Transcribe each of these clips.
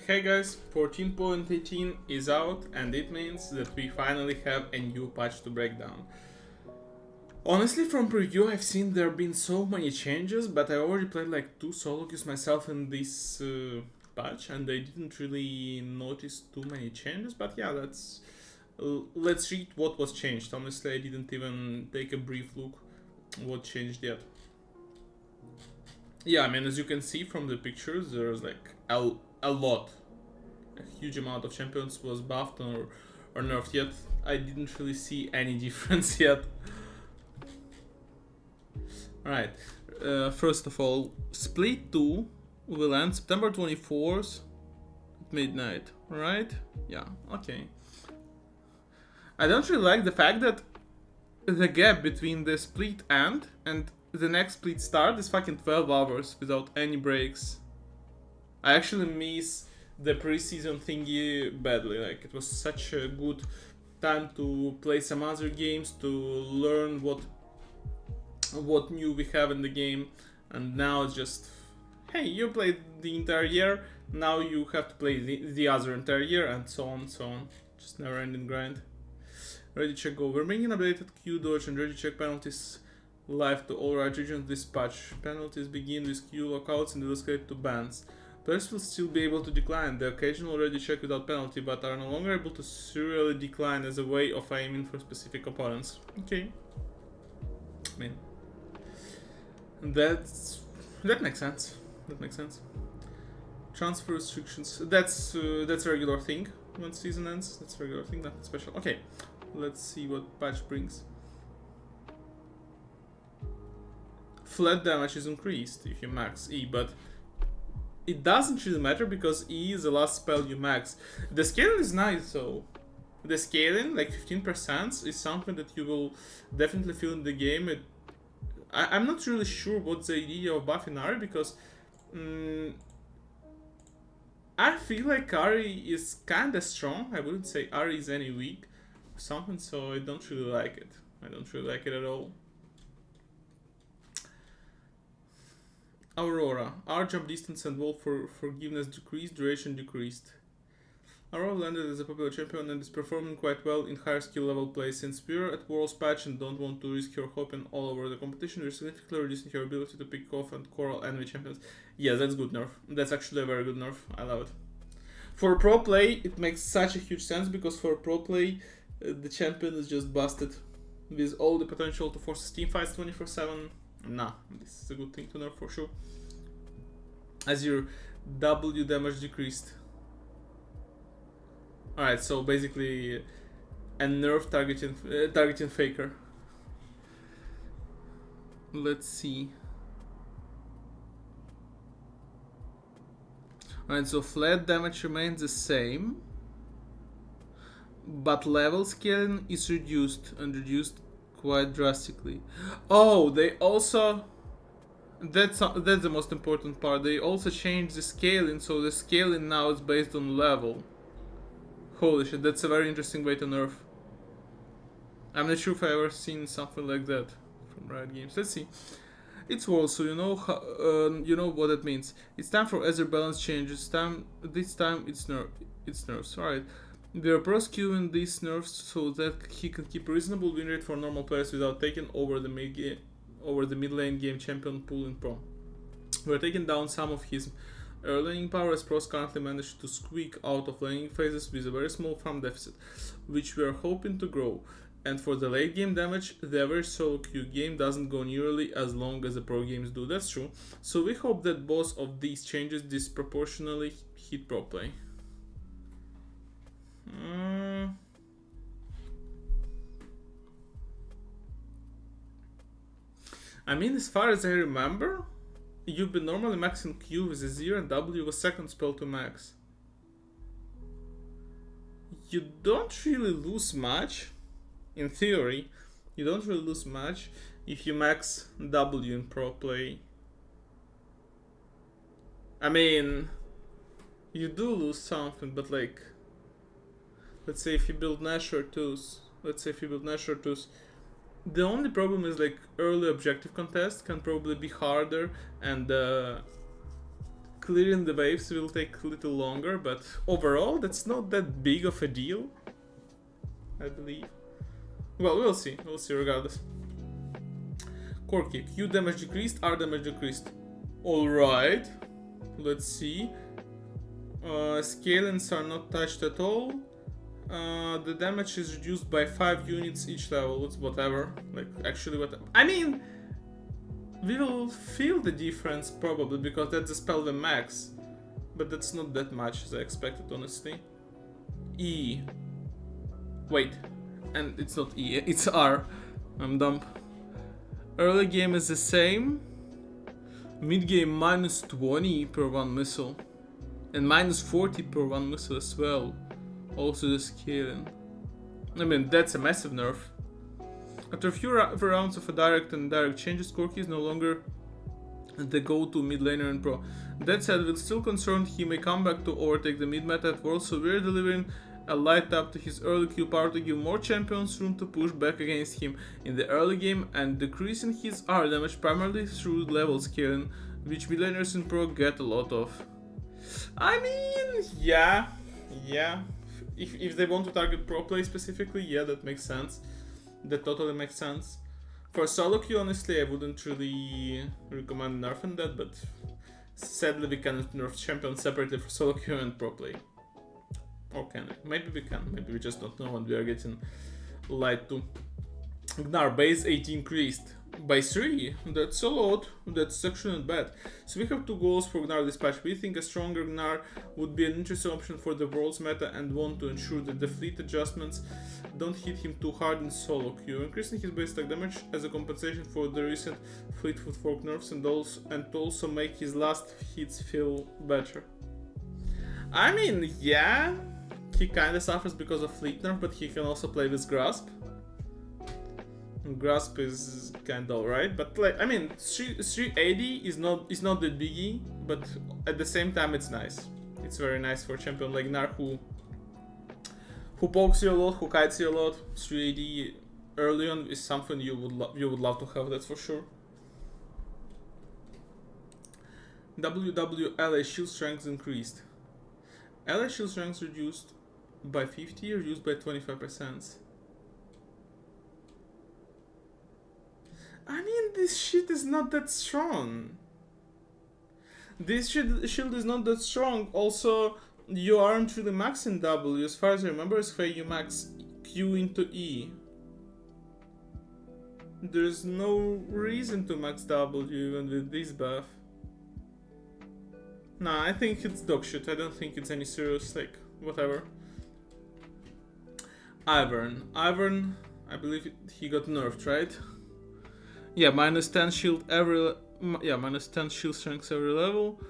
Hey guys, 14.18 is out and it means that we finally have a new patch to break down. Honestly, from preview I've seen there have been so many changes, but I already played like 2 solo queues myself in this patch and I didn't really notice too many changes, but yeah, let's read what was changed. Honestly, I didn't even take a brief look what changed yet. Yeah, I mean, as you can see from the pictures, there's like a lot. A huge amount of champions was buffed or nerfed, yet I didn't really see any difference yet. Alright, first of all, Split 2 will end September 24th at midnight, right? Yeah, okay. I don't really like the fact that the gap between the Split end and the next Split start is fucking 12 hours without any breaks. I actually miss the preseason thingy badly. Like, it was such a good time to play some other games, to learn what new we have in the game, and now it's just, hey, you played the entire year, now you have to play the other entire year, and so on, so on. Just never ending grind. Ready check go. We're making updated Q dodge and ready check penalties live to all right regions this patch. Penalties begin with Q lockouts and will escalate to bans. Players will still be able to decline the occasional ready check without penalty, but are no longer able to serially decline as a way of aiming for specific opponents. Okay. I mean, that makes sense. That makes sense. Transfer restrictions. That's a regular thing when season ends. That's a regular thing, nothing special. Okay, let's see what patch brings. Flat damage is increased if you max E, but it doesn't really matter because E is the last spell you max. The scaling is nice though. The scaling, like 15%, is something that you will definitely feel in the game. I'm not really sure what's the idea of buffing Ahri because I feel like Ahri is kinda strong. I wouldn't say Ahri is any weak or something, so I don't really like it. I don't really like it at all. Aurora. Our jump distance and wall for forgiveness decreased, duration decreased. Aurora landed as a popular champion and is performing quite well in higher skill level play. Since we're at World's patch and don't want to risk her hopping all over the competition, we're significantly reducing her ability to pick off and coral enemy champions. Yeah, that's good nerf. That's actually a very good nerf. I love it. For pro play, it makes such a huge sense because for pro play, the champion is just busted with all the potential to force team fights 24/7. Nah, this is a good thing to nerf for sure. As your W damage decreased. Alright, so basically a nerf targeting faker. Let's see. Alright, so flat damage remains the same, but level scaling is reduced and reduced quite drastically. Oh, they also... That's the most important part. They also changed the scaling, so the scaling now is based on level. Holy shit, that's a very interesting way to nerf. I'm not sure if I've ever seen something like that from Riot Games. Let's see. It's World, so you know what that means. It's time for other balance changes. This time it's nerfs. Alright. We are prosecuting these nerfs so that he can keep a reasonable win rate for normal players without taking over the mid lane game champion pool in pro. We're taking down some of his laning power as pros currently manage to squeak out of laning phases with a very small farm deficit, which we are hoping to grow. And for the late game damage, the average solo queue game doesn't go nearly as long as the pro games do. That's true. So we hope that both of these changes disproportionately hit pro play. I mean, as far as I remember, you've been normally maxing Q with a 0 and W with second spell to max. You don't really lose much. In theory, you don't really lose much if you max W in pro play. I mean, you do lose something, but like, let's say if you build Nash or Tooth, the only problem is like early objective contest can probably be harder and clearing the waves will take a little longer, but overall that's not that big of a deal, I believe. Well, we'll see regardless. Core kick, Q damage decreased, R damage decreased. Alright, let's see. Scalings are not touched at all. The damage is reduced by 5 units each level. It's whatever. Like, actually, what I mean, we will feel the difference probably because that's the spell the max, but that's not that much as I expected, honestly. E. Wait, and it's not E, it's R. I'm dumb. Early game is the same. Mid game minus 20 per one missile, and minus 40 per one missile as well. Also the scaling. I mean, that's a massive nerf. After a few rounds of a direct and indirect changes, Corki is no longer the go-to mid laner in Pro. That said, we're still concerned he may come back to overtake the mid meta at World, so we're delivering a light up to his early Q power to give more champions room to push back against him in the early game and decreasing his R damage primarily through level scaling, which mid laners in Pro get a lot of. I mean, yeah. If they want to target pro play specifically, yeah, that makes sense. That totally makes sense. For solo queue, honestly, I wouldn't really recommend nerfing that, but sadly we cannot nerf champions separately for solo queue and pro play. Or can we? Maybe we can, maybe we just don't know and we are getting lied to. Gnar base 8 increased by 3. That's a lot. That's actually not bad. So we have 2 goals for Gnar dispatch. We think a stronger Gnar would be an interesting option for the world's meta and want to ensure that the fleet adjustments don't hit him too hard in solo queue, increasing his base attack damage as a compensation for the recent fleet footwork nerfs and also make his last hits feel better. I mean, yeah, he kinda suffers because of fleet nerf, but he can also play with grasp. Grasp is kinda alright, but like, I mean, 380 is not that biggie, but at the same time it's nice. It's very nice for a champion like Gnar who pokes you a lot, who kites you a lot. 380 early on is something you would love to have, that's for sure. WWLA shield strength increased. LA shield strength reduced by 50, reduced by 25%. I mean, this shit is not that strong. This shield is not that strong. Also, you aren't really maxing W. As far as I remember, it's where you max Q into E. There's no reason to max W even with this buff. Nah, I think it's dog shit. I don't think it's any serious, like, whatever. Ivern, I believe he got nerfed, right? Yeah, minus 10 shield minus 10 shield strength every level,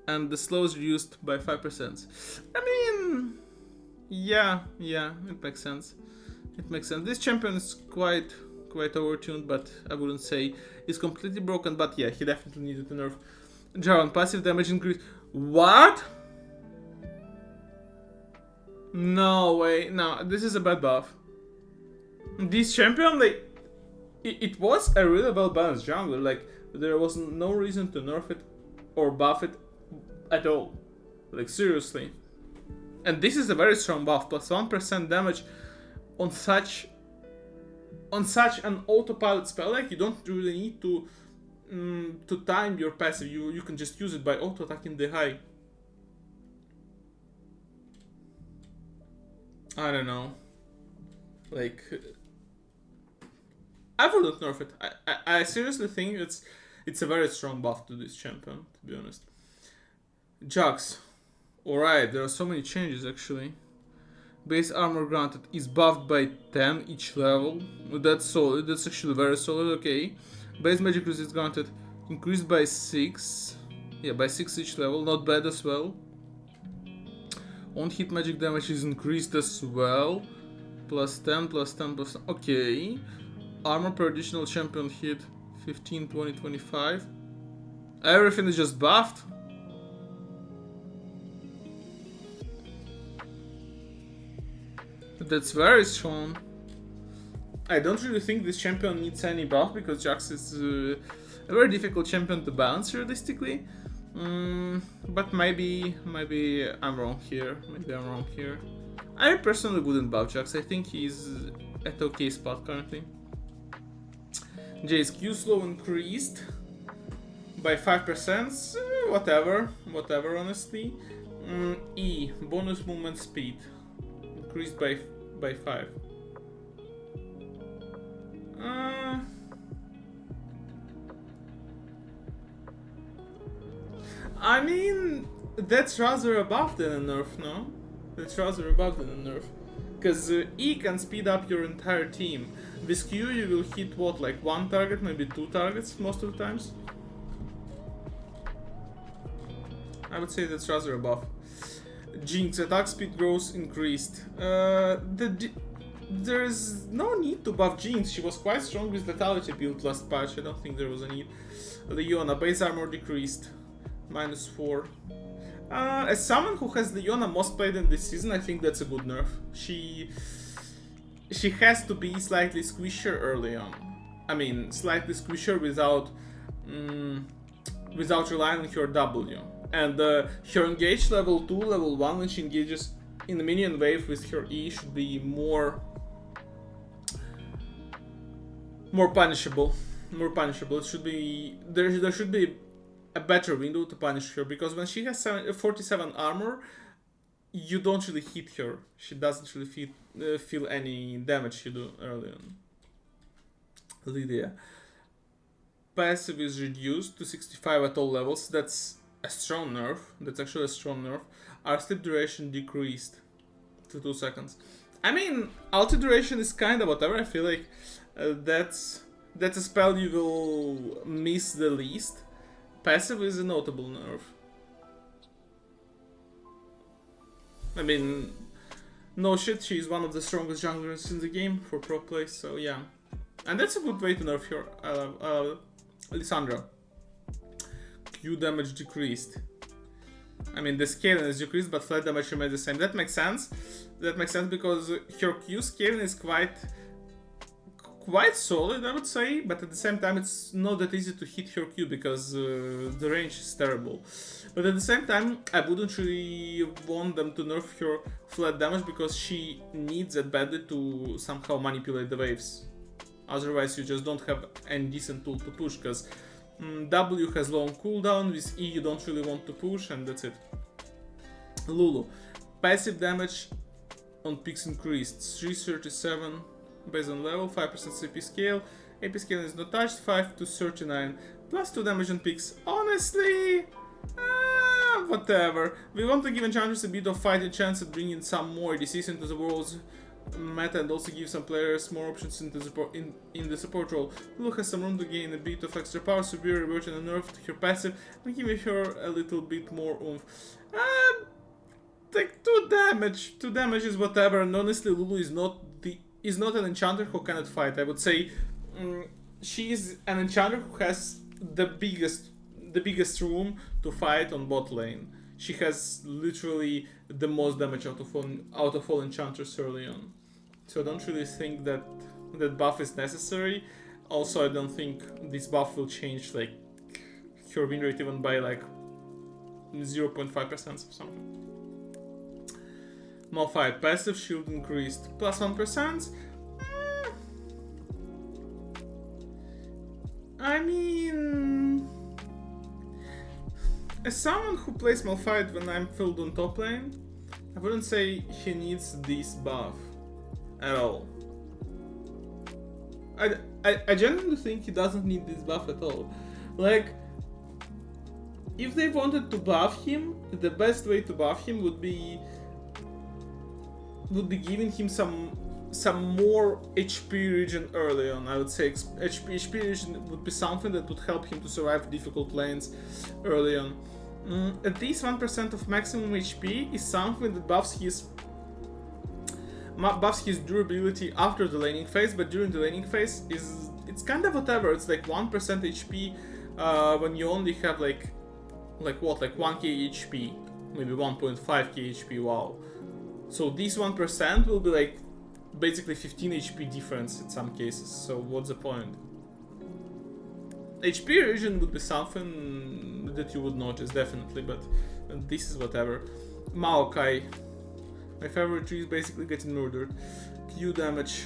and the slow is reduced by 5%. I mean, yeah, it makes sense. It makes sense. This champion is quite overtuned, but I wouldn't say he's completely broken. But yeah, he definitely needed a nerf. Jarvan, passive damage increase. What? No way. No, this is a bad buff. This champion, like, it was a really well balanced jungler. Like, there was no reason to nerf it or buff it at all. Like, seriously. And this is a very strong buff, plus 1% damage on such an autopilot spell. Like, you don't really need to time your passive. You can just use it by auto attacking the high. I don't know. Like, I wouldn't nerf it. I seriously think it's a very strong buff to this champion, to be honest. Jax. Alright, there are so many changes actually. Base armor granted is buffed by 10 each level. That's solid. That's actually very solid. Okay. Base magic resist granted increased by 6. Yeah, by 6 each level. Not bad as well. On hit magic damage is increased as well. Plus 10, plus 10, plus 10. Okay. Armor per additional champion hit 15, 20, 25. Everything is just buffed. That's very strong. I don't really think this champion needs any buff because Jax is a very difficult champion to balance realistically. But maybe I'm wrong here. I personally wouldn't buff Jax. I think he's at okay spot currently. Jay's Q slow increased by 5%. Whatever, honestly. E, bonus movement speed. Increased by 5. I mean, that's rather above than a nerf, no? That's rather above than a nerf. Because E can speed up your entire team. With Q you will hit what, like 1 target, maybe 2 targets most of the times? I would say that's rather above. Jinx, attack speed growth increased. There's no need to buff Jinx. She was quite strong with Lethality build last patch. I don't think there was a need. Leona, base armor decreased. -4. As someone who has Leona most played in this season, I think that's a good nerf. She has to be slightly squishier early on. I mean, slightly squishier without relying on her W. And her engage level 2, level 1 when she engages in the minion wave with her E should be more punishable. It should be there should be a better window to punish her, because when she has 47 armor, you don't really hit her. She doesn't really feel any damage you do early on. Lydia. Passive is reduced to 65 at all levels. That's a strong nerf. That's actually a strong nerf. Our sleep duration decreased to 2 seconds. I mean, ulti duration is kind of whatever. I feel like that's a spell you will miss the least. Passive is a notable nerf. I mean, no shit, she's one of the strongest junglers in the game for pro play, so yeah. And that's a good way to nerf her. Lissandra. Q damage decreased. I mean, the scaling is decreased, but flat damage remains the same. That makes sense. Because her Q scaling is quite solid, I would say, but at the same time it's not that easy to hit her Q because the range is terrible. But at the same time, I wouldn't really want them to nerf her flat damage because she needs it badly to somehow manipulate the waves. Otherwise you just don't have any decent tool to push, because W has long cooldown, with E you don't really want to push, and that's it. Lulu. Passive damage on picks increased, 337 based on level, 5% CP scale, AP scale is not touched, 5 to 39, plus 2 damage on picks. Honestly, whatever. We want to give enchanters a bit of fighting chance at bringing some more ADCs into the world's meta, and also give some players more options in the support role. Lulu has some room to gain a bit of extra power, so be reverting a nerf to her passive and giving her a little bit more oomph. Like 2 damage is whatever, and honestly Lulu is not an enchanter who cannot fight. I would say she is an enchanter who has the biggest room to fight on bot lane. She has literally the most damage out of all enchanters early on. So I don't really think that buff is necessary. Also, I don't think this buff will change like her win rate even by like 0.5% or something. Malphite, passive shield increased, plus 1%. I mean, as someone who plays Malphite when I'm filled on top lane, I wouldn't say he needs this buff at all. I genuinely think he doesn't need this buff at all. Like, if they wanted to buff him, the best way to buff him would be giving him some more HP regen early on. I would say HP regen would be something that would help him to survive difficult lanes early on. At least 1% of maximum HP is something that buffs his durability after the laning phase, but during the laning phase it's kind of whatever. It's like 1% HP when you only have like 1k HP, maybe 1.5k HP. Wow. So this 1% will be like basically 15 HP difference in some cases, so what's the point? HP regen would be something that you would notice, definitely, but this is whatever. Maokai. My favorite tree is basically getting murdered. Q damage.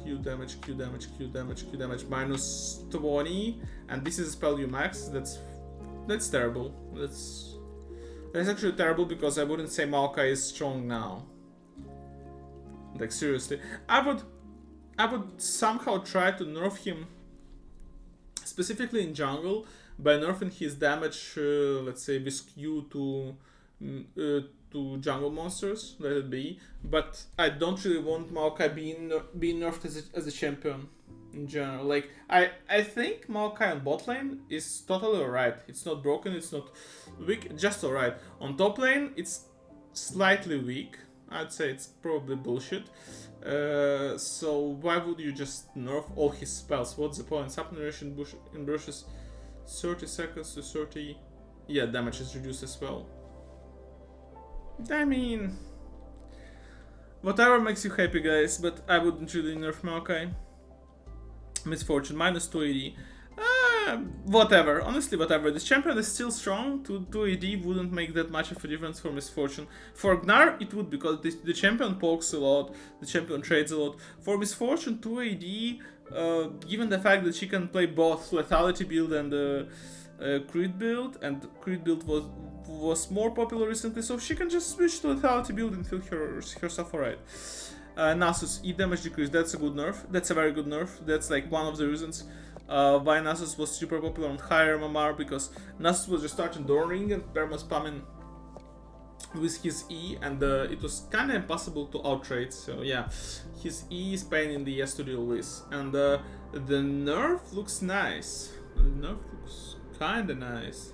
Q damage, Q damage, Q damage, Q damage, minus 20, and this is a spell you max. That's terrible. That's actually terrible because I wouldn't say Maokai is strong now. Like seriously, I would somehow try to nerf him, specifically in jungle, by nerfing his damage. Let's say with Q to jungle monsters, let it be. But I don't really want Maokai being nerfed as a champion in general. Like I think Maokai on bot lane is totally alright. It's not broken, it's not weak, just alright. On top lane, it's slightly weak. I'd say it's probably bullshit. So why would you just nerf all his spells? What's the point? Subnervation in brushes 30 seconds to 30. Yeah, damage is reduced as well. I mean, whatever makes you happy, guys, but I wouldn't really nerf Maokai. Misfortune, minus 280. Whatever, honestly, whatever. This champion is still strong. 2 AD wouldn't make that much of a difference for Misfortune. For Gnar, it would, because the champion pokes a lot, the champion trades a lot. For Misfortune, 2 AD, given the fact that she can play both Lethality build and Crit build, and Crit build was more popular recently, so she can just switch to Lethality build and feel herself alright. Nasus, E damage decrease, that's a good nerf. That's a very good nerf. That's like one of the reasons why Nasus was super popular on higher MMR, because Nasus was just starting Doorring and perma spamming with his E, and it was kinda impossible to outtrade, so yeah. His E is pain in the ass to deal with. And the nerf looks nice. The nerf looks kinda nice.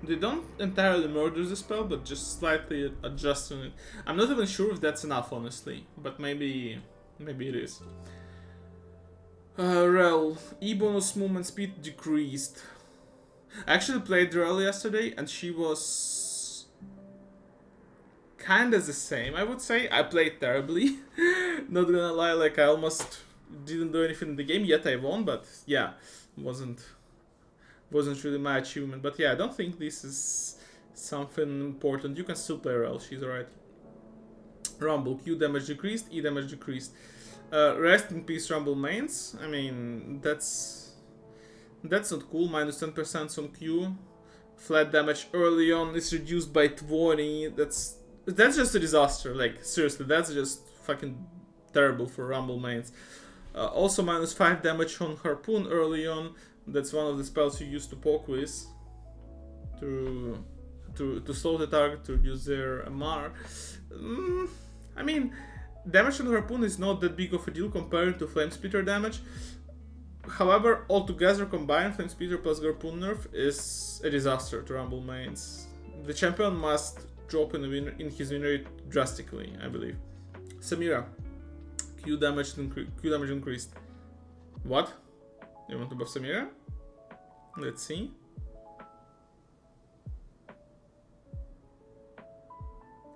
They don't entirely murder the spell, but just slightly adjusting it. I'm not even sure if that's enough, honestly, but maybe it is. Rel, E bonus movement speed decreased. I actually played Rel yesterday, and she was kinda the same, I would say. I played terribly, not gonna lie, like I almost didn't do anything in the game, yet I won, but yeah, wasn't really my achievement. But yeah, I don't think this is something important. You can still play Rel, she's alright. Rumble, Q damage decreased, E damage decreased. Rest in peace, Rumble mains. I mean, that's not cool. Minus 10% on Q. Flat damage early on is reduced by 20. That's just a disaster. Like seriously, that's just fucking terrible for Rumble mains. Also minus 5 damage on Harpoon early on. That's one of the spells you use to poke with to slow the target, to reduce their MR. I mean, damage on Harpoon is not that big of a deal compared to Flame Splitter damage. However, altogether combined, Flame Splitter plus Harpoon nerf is a disaster to Rumble mains. The champion must drop in his win rate drastically, I believe. Samira, Q damage increased. What? You want to buff Samira? Let's see.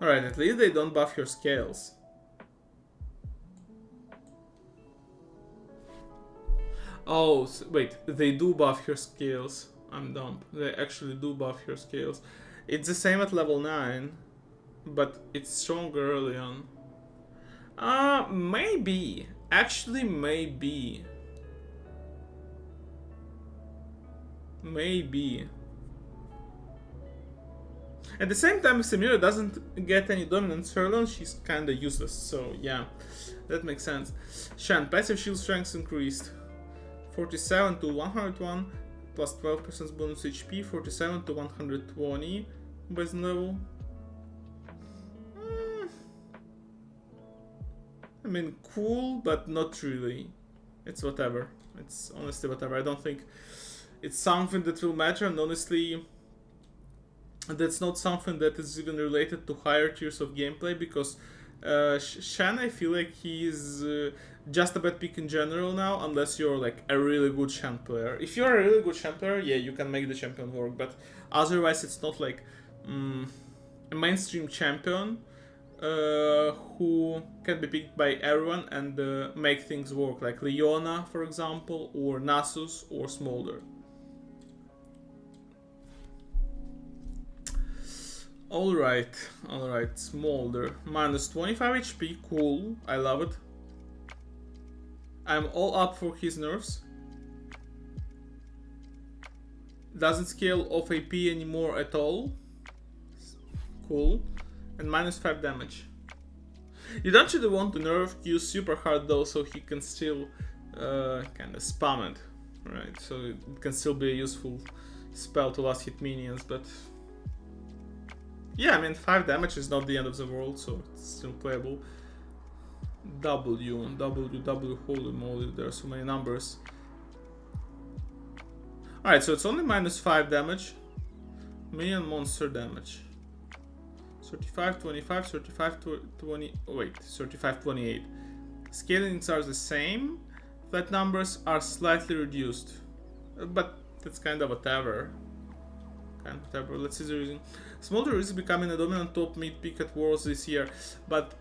Alright, at least they don't buff your scales. Oh, wait, they do buff your scales. I'm dumb. They actually do buff your scales. It's the same at level 9, but it's stronger early on. Maybe. Actually, maybe. Maybe. At the same time, if Samira doesn't get any dominance early on, she's kinda useless. So yeah, that makes sense. Shan, passive shield strength increased. 47 to 101, plus 12% bonus HP, 47 to 120 base level. I mean, cool, but not really. It's whatever. It's honestly whatever. I don't think it's something that will matter, and honestly, that's not something that is even related to higher tiers of gameplay, because Shan, I feel like he is just a bad pick in general now, unless you're like a really good Shan player. If you're a really good Shan player, yeah, you can make the champion work, but otherwise it's not like a mainstream champion who can be picked by everyone and make things work, like Leona, for example, or Nasus, or Smolder. Alright, Smolder. Minus 25 HP, cool, I love it. I'm all up for his nerfs. Doesn't scale off AP anymore at all. Cool. And minus 5 damage. You don't really want to nerf Q super hard though, so he can still kind of spam it. Right, so it can still be a useful spell to last hit minions, but... Yeah, I mean 5 damage is not the end of the world, so it's still playable. W, holy moly, there are so many numbers. Alright, so it's only minus 5 damage. Minion monster damage. 35, 25, 35, 20, oh wait, 35, 28. Scalings are the same. Flat numbers are slightly reduced. But that's kind of whatever. Let's see the reason. Smolder is becoming a dominant top mid pick at Worlds this year, but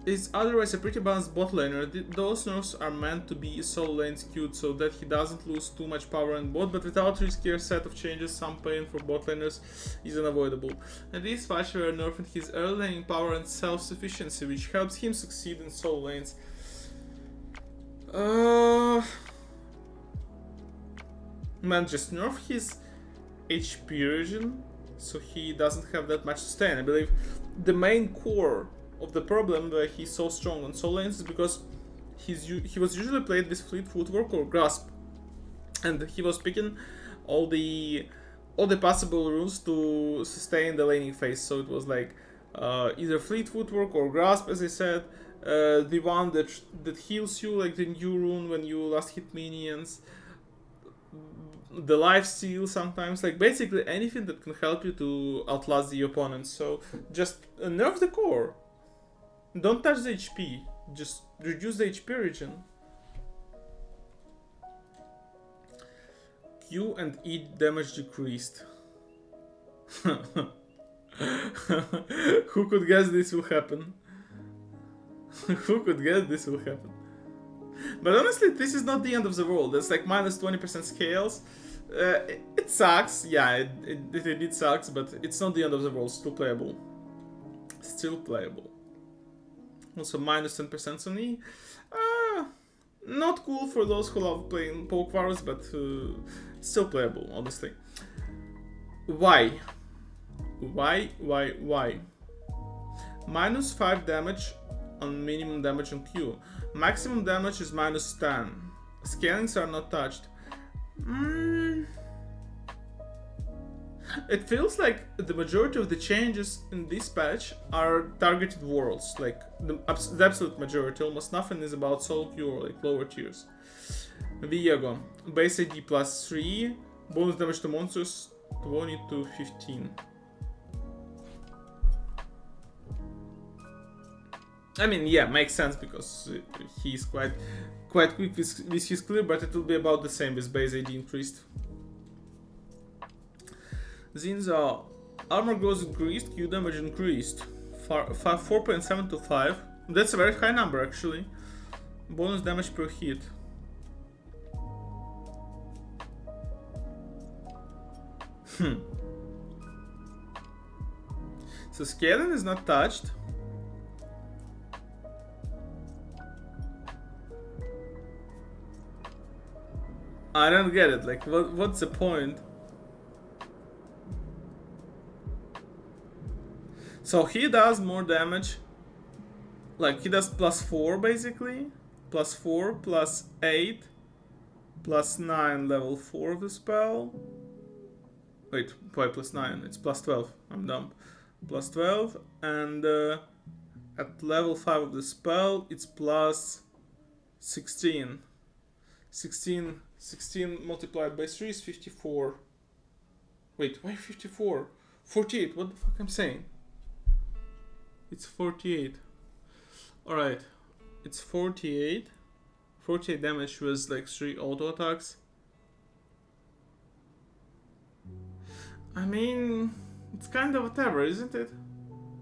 is otherwise a pretty balanced bot laner. Those nerfs are meant to be solo lane skewed so that he doesn't lose too much power in bot, but without riskier set of changes, some pain for bot laners is unavoidable. And this patch we are nerfing his early laning power and self-sufficiency, which helps him succeed in solo lanes. Man, just nerf his HP regen so he doesn't have that much sustain. I believe the main core of the problem where he's so strong on solo lanes is because he was usually played with fleet footwork or grasp, and he was picking all the possible runes to sustain the laning phase. So it was like either fleet footwork or grasp, as I said, the one that heals you, like the new rune when you last hit minions, the life steal sometimes, like basically anything that can help you to outlast the opponent. So just nerf the core. Don't touch the HP, just reduce the HP regen. Q and E damage decreased. Who could guess this will happen? Who could guess this will happen? But honestly, this is not the end of the world. It's like minus 20% scales. It sucks, yeah, it sucks, but it's not the end of the world. Still playable. Still playable. Also minus 10% on E. Not cool for those who love playing poke wars, but still playable, honestly. Why? Minus 5 damage on minimum damage on Q. Maximum damage is minus 10. Scalings are not touched. It feels like the majority of the changes in this patch are targeted worlds, like the absolute majority. Almost nothing is about solo Q or like lower tiers. Viego, base AD plus 3, bonus damage to monsters 20 to 15. I mean, yeah, makes sense because he's quite quick with his clear, but it will be about the same with base AD increased. Zinza, armor goes increased, Q damage increased. 4.7 to 5. That's a very high number actually. Bonus damage per hit. So scaling is not touched. I don't get it, like what's the point? So he does more damage, like he does plus 4 basically, plus 4, plus 8, plus 9 level 4 of the spell. Wait, why plus 9? It's plus 12, I'm dumb. Plus 12, and at level 5 of the spell, it's plus 16. 16 multiplied by 3 is 54. Wait, why 54? 48, what the fuck I'm saying? It's 48. Alright, it's 48. 48 damage was like 3 auto attacks. I mean, it's kind of whatever, isn't it?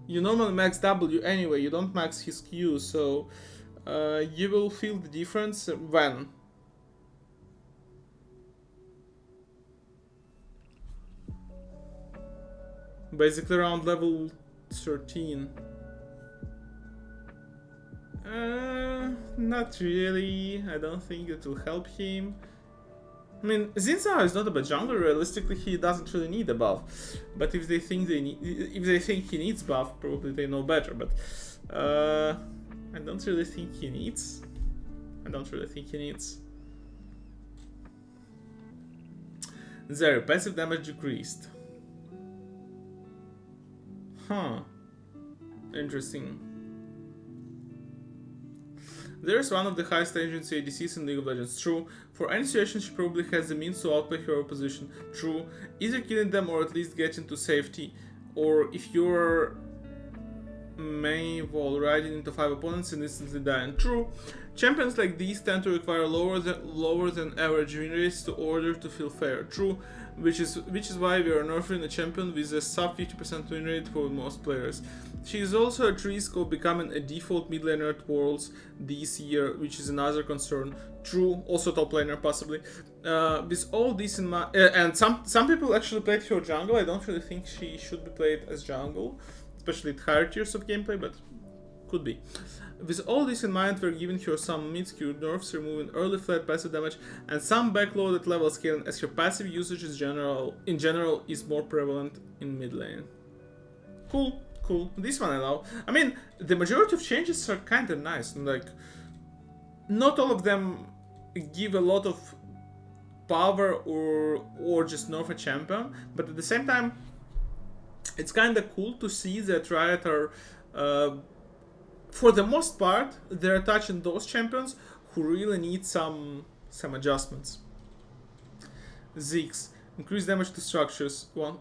You normally max W anyway, you don't max his Q, so you will feel the difference when. Basically around level 13. Not really. I don't think it will help him. I mean, Zinzao is not a bad jungler. Realistically, he doesn't really need a buff. But if they think he needs buff, probably they know better. But I don't really think he needs. There, passive damage decreased. Huh. Interesting. There's one of the highest agency ADCs in League of Legends. True. For any situation, she probably has the means to outplay her opposition. True. Either killing them or at least getting to safety. Or if you're main while riding into 5 opponents and instantly dying. True. Champions like these tend to require lower than average win rates in order to feel fair. True. Which is why we are nerfing a champion with a sub 50% win rate for most players. She is also at risk of becoming a default mid laner at Worlds this year, which is another concern. True, also top laner possibly. With all this in mind, and some people actually played her jungle. I don't really think she should be played as jungle, especially at higher tiers of gameplay, but could be. With all this in mind, we're giving her some mid-skewed nerfs, removing early flat passive damage, and some backloaded level scaling, as her passive usage in general is more prevalent in mid lane. Cool. This one I love. I mean, the majority of changes are kinda nice, and like, not all of them give a lot of power or just nerf a champion, but at the same time, it's kinda cool to see that Riot are for the most part, they're touching those champions who really need some adjustments. Ziggs. Increase damage to structures. One.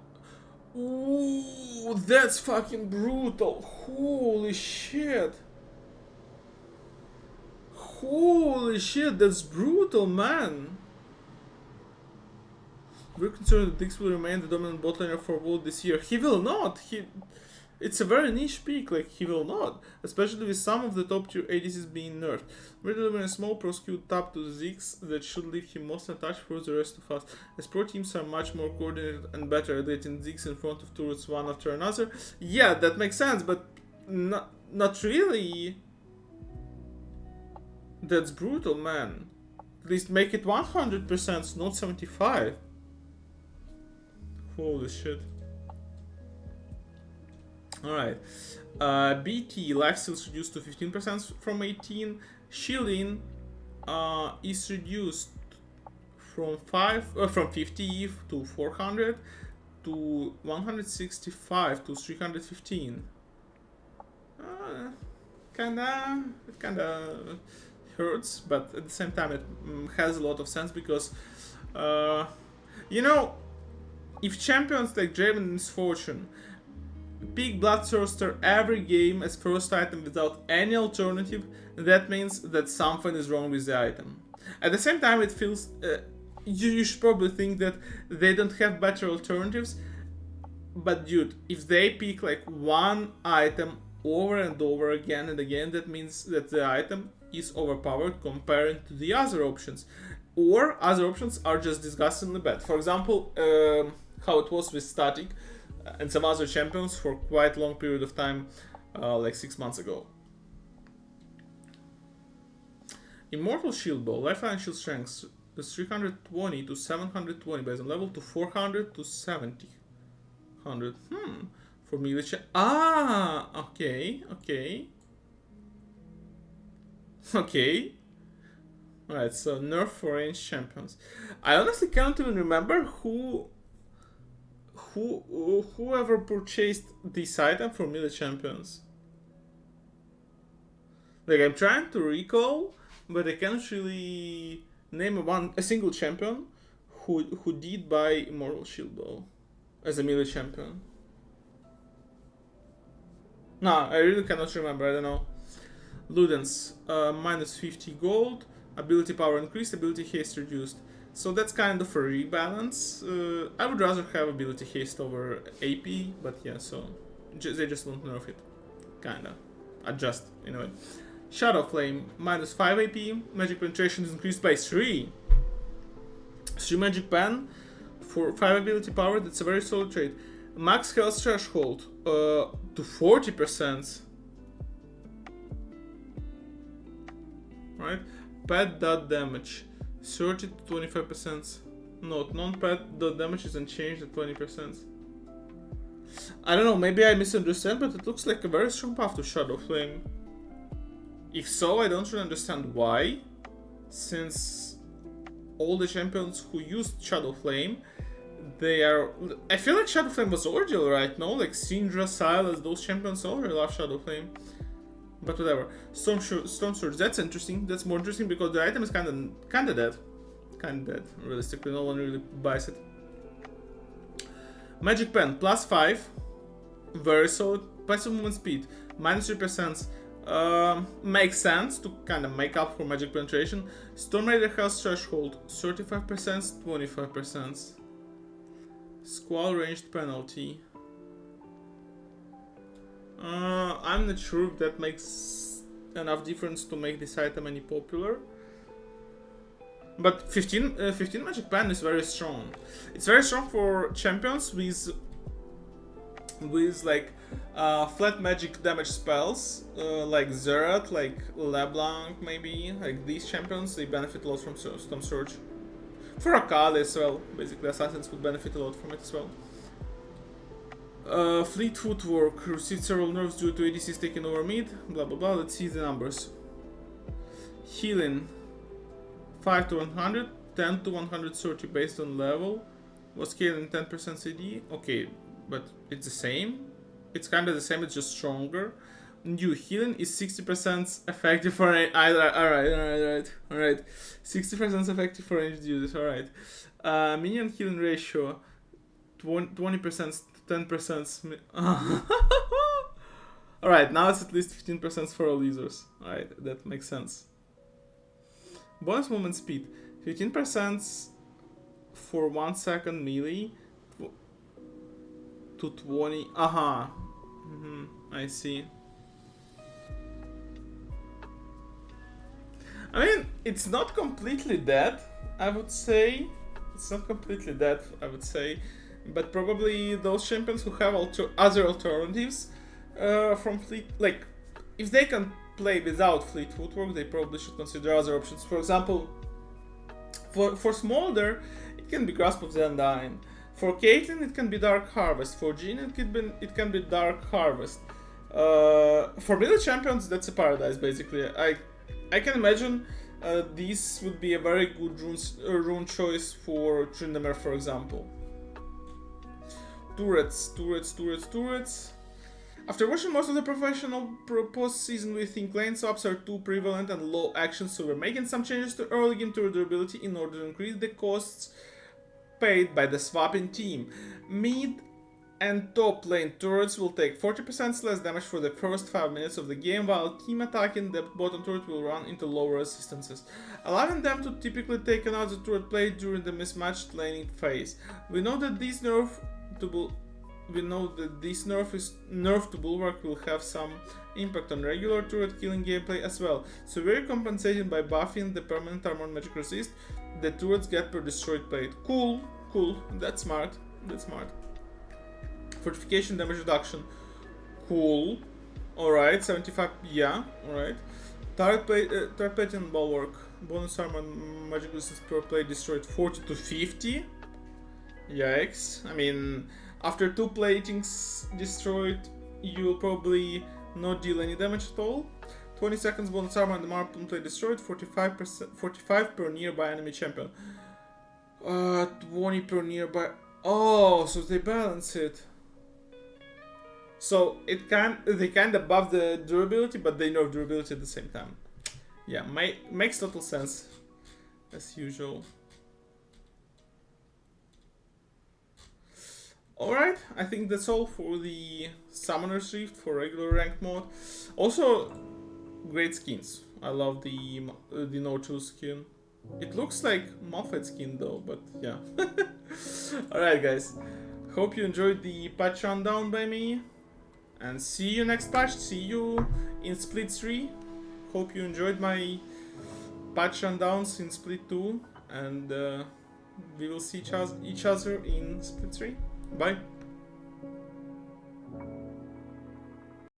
Ooh, that's fucking brutal. Holy shit. That's brutal, man. We're concerned that Ziggs will remain the dominant bot laner for World this year. He will not. It's a very niche pick, like he will not, especially with some of the top tier ADCs being nerfed. We're delivering a small pro-skewed tap to Ziggs that should leave him most untouched for the rest of us, as pro teams are much more coordinated and better at getting Ziggs in front of turrets one after another. Yeah, that makes sense, but not really. That's brutal, man. At least make it 100%, not 75. Holy shit. Alright, BT lifesteal is reduced to 15% from 18. Shielding is reduced from 50 to 400 to 165 to 315. It kinda hurts, but at the same time it has a lot of sense because you know, if champions like Draven and Misfortune pick Bloodthirster every game as first item without any alternative, that means that something is wrong with the item. At the same time, it feels you should probably think that they don't have better alternatives, but dude, if they pick like one item over and over again and again, that means that the item is overpowered compared to the other options, or other options are just disgustingly bad. For example, how it was with Static and some other champions for quite a long period of time, like 6 months ago. Immortal Shield Bow, lifeline shield strength is 320 to 720 based on level, to 400 to 700. For melee okay. Alright, so nerf for ranged champions. I honestly can't even remember whoever purchased this item for melee champions. Like, I'm trying to recall, but I can't really name a single champion who did buy Immortal Shield Bow as a melee champion. No, I really cannot remember, I don't know. Ludens, minus 50 gold, ability power increased, ability haste reduced. So that's kind of a rebalance. I would rather have ability haste over AP, but yeah, so they just won't nerf it. Kinda. Adjust, in a way. Shadow Flame, minus 5 AP, magic penetration is increased by 3. 3 magic pen for 5 ability power, that's a very solid trade. Max health threshold to 40%. Right? Pet dot damage 30 to 25%. Note, non-pet dot damage is unchanged at 20%. I don't know, maybe I misunderstand, but it looks like a very strong path to Shadow Flame. If so, I don't really understand why, since all the champions who used Shadow Flame, they are... I feel like Shadow Flame was original, right? No? Like Syndra, Silas, those champions already love Shadow Flame. But whatever. Storm Surge, that's interesting. That's more interesting because the item is kinda dead. Kinda dead, realistically. No one really buys it. Magic Pen, +5. Very solid. Passive movement speed, -3%. Makes sense to kind of make up for magic penetration. Storm Raider health threshold, 35%, 25%. Squall ranged penalty. I'm not sure if that makes enough difference to make this item any popular. But 15 magic pen is very strong. It's very strong for champions with like flat magic damage spells, like Zerat, like LeBlanc maybe. Like these champions, they benefit a lot from Storm Surge. For Akali as well, basically assassins would benefit a lot from it as well. Fleet Footwork received several nerfs due to ADCs taking over mid, blah blah blah. Let's see the numbers. Healing 5 to 100, 10 to 130 based on level. Was scaling 10% CD. Okay, but it's the same. It's kind of the same, it's just stronger. New healing is 60% effective for alright. 60% effective for ranged users, alright. Minion healing ratio 20%, 10%. Alright, now it's at least 15% for all users. Alright, that makes sense. Bonus movement speed 15% for 1 second melee to 20. I see. I mean, it's not completely dead, I would say. It's not completely dead, I would say. But probably those champions who have other alternatives from Fleet... Like, if they can play without Fleet Footwork, they probably should consider other options. For example, for Smolder, it can be Grasp of the Undying. For Caitlyn, it can be Dark Harvest. For Jean, it can be Dark Harvest. For middle champions, that's a paradise, basically. I can imagine this would be a very good rune choice for Tryndamere, for example. Turrets. After watching most of the professional post-season, we think lane swaps are too prevalent and low action, so we're making some changes to early game turret durability in order to increase the costs paid by the swapping team. Mid and top lane turrets will take 40% less damage for the first 5 minutes of the game, while team attacking the bottom turret will run into lower resistances, allowing them to typically take another turret play during the mismatched laning phase. We know that this nerf to Bulwark will have some impact on regular turret killing gameplay as well, so we're compensating by buffing the permanent armor magic resist the turrets get per destroyed plate. Cool, that's smart. Fortification damage reduction. Cool. Alright, 75, yeah, alright. Turret plate and bulwark. Bonus armor and magic resistance per plate destroyed 40 to 50. Yikes. I mean, after 2 platings destroyed, you will probably not deal any damage at all. 20 seconds bonus armor and the marble plate destroyed, 45 per nearby enemy champion. 20 per nearby. Oh, so they balance it. So they kind of buff the durability, but they nerf durability at the same time. Yeah, makes total sense, as usual. Alright, I think that's all for the Summoner's Rift for regular ranked mode. Also, great skins. I love the No2 skin. It looks like Moffat skin though, but yeah. Alright guys, hope you enjoyed the patch rundown by me. And see you next patch, see you in Split 3. Hope you enjoyed my patch rundowns in Split 2. And we will see each other in Split 3. Bye.